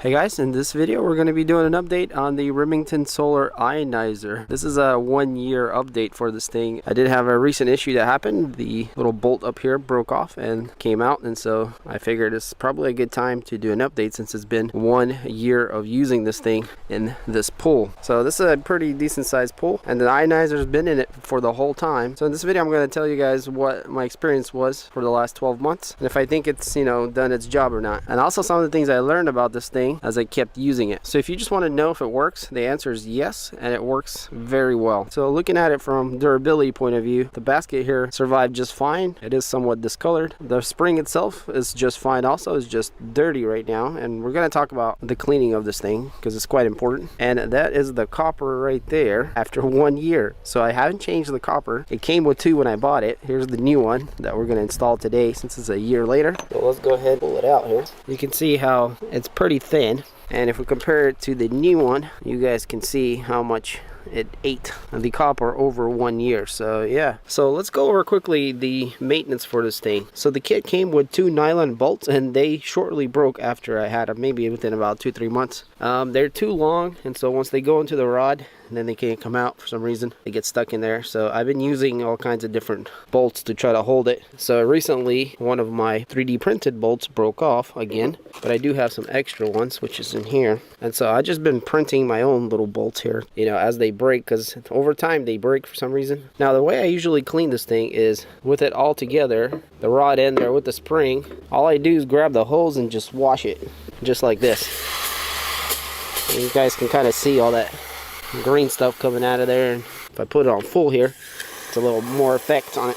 Hey guys, in this video we're going to be doing an update on the Remington solar ionizer. This is a 1-year update for this thing. I did have a recent issue that happened. The little bolt up here broke off and came out, and so I figured it's probably a good time to do an update since it's been 1 year of using this thing in this pool. So this is a pretty decent sized pool, and the ionizer's been in it for the whole time. So in this video I'm going to tell you guys what my experience was for the last 12 months and if I think it's, done its job or not, and also some of the things I learned about this thing as I kept using it. So if you just want to know if it works, the answer is yes, and it works very well. So looking at it from durability point of view, the basket here survived just fine. It is somewhat discolored. The spring itself is just fine also. It's just dirty right now, and we're going to talk about the cleaning of this thing because it's quite important. And that is the copper right there after 1 year. So I haven't changed the copper. It came with 2 when I bought it. Here's the new one that we're going to install today since it's a year later. So let's go ahead and pull it out here. You can see how it's pretty thin. And if we compare it to the new one, you guys can see how much it ate the copper over 1 year. So yeah, so let's go over quickly the maintenance for this thing. So the kit came with 2 nylon bolts, and they shortly broke after I had them, maybe within about 2-3 months. They're too long, and so once they go into the rod, and then they can't come out for some reason, they get stuck in there. So I've been using all kinds of different bolts to try to hold it. So recently one of my 3D printed bolts broke off again, but I do have some extra ones, which is in here. And so I've just been printing my own little bolts here, as they break, because over time they break for some reason. Now the way I usually clean this thing is with it all together, the rod in there with the spring. All I do is grab the hose and just wash it, just like this. And you guys can kind of see all that green stuff coming out of there, and if I put it on full here, it's a little more effect on it.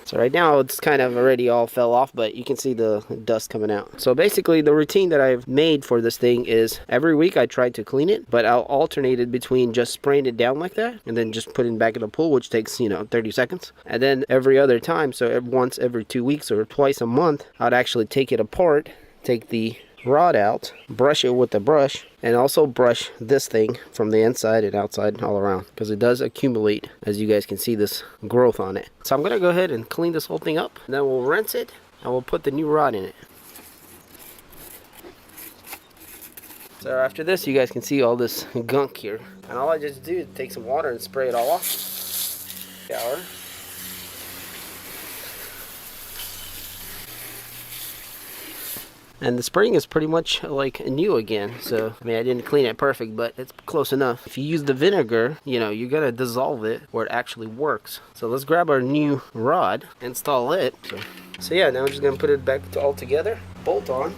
So right now it's kind of already all fell off, but you can see the dust coming out. So basically the routine that I've made for this thing is every week I try to clean it, but I'll alternate it between just spraying it down like that and then just putting it back in the pool, which takes 30 seconds. And then every other time, so once every 2 weeks or twice a month, I'd actually take it apart, take the rod out, brush it with the brush, and also brush this thing from the inside and outside all around, because it does accumulate, as you guys can see, this growth on it. So I'm going to go ahead and clean this whole thing up, and then we'll rinse it and we'll put the new rod in it. So after this, you guys can see all this gunk here, and all I just do is take some water and spray it all off. Shower. And the spring is pretty much like new again. So, I didn't clean it perfect, but it's close enough. If you use the vinegar, you're gonna dissolve it where it actually works. So let's grab our new rod, install it. So yeah, now I'm just gonna put it back all together, bolt on.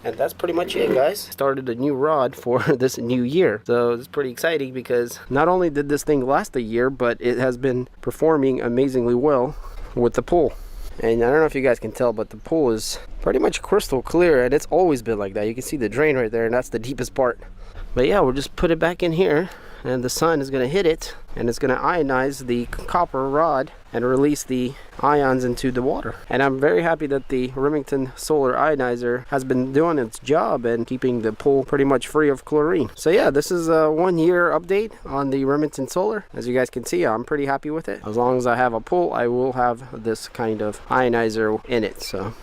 And that's pretty much it, guys. Started a new rod for this new year. So it's pretty exciting because not only did this thing last a year, but it has been performing amazingly well with the pool. And I don't know if you guys can tell, but the pool is pretty much crystal clear, and it's always been like that. You can see the drain right there, and that's the deepest part. But yeah, we'll just put it back in here, and the sun is going to hit it, and it's going to ionize the copper rod and release the ions into the water. And I'm very happy that the Remington solar ionizer has been doing its job and keeping the pool pretty much free of chlorine. So yeah, this is a 1-year update on the Remington solar. As you guys can see, I'm pretty happy with it. As long as I have a pool, I will have this kind of ionizer in it. So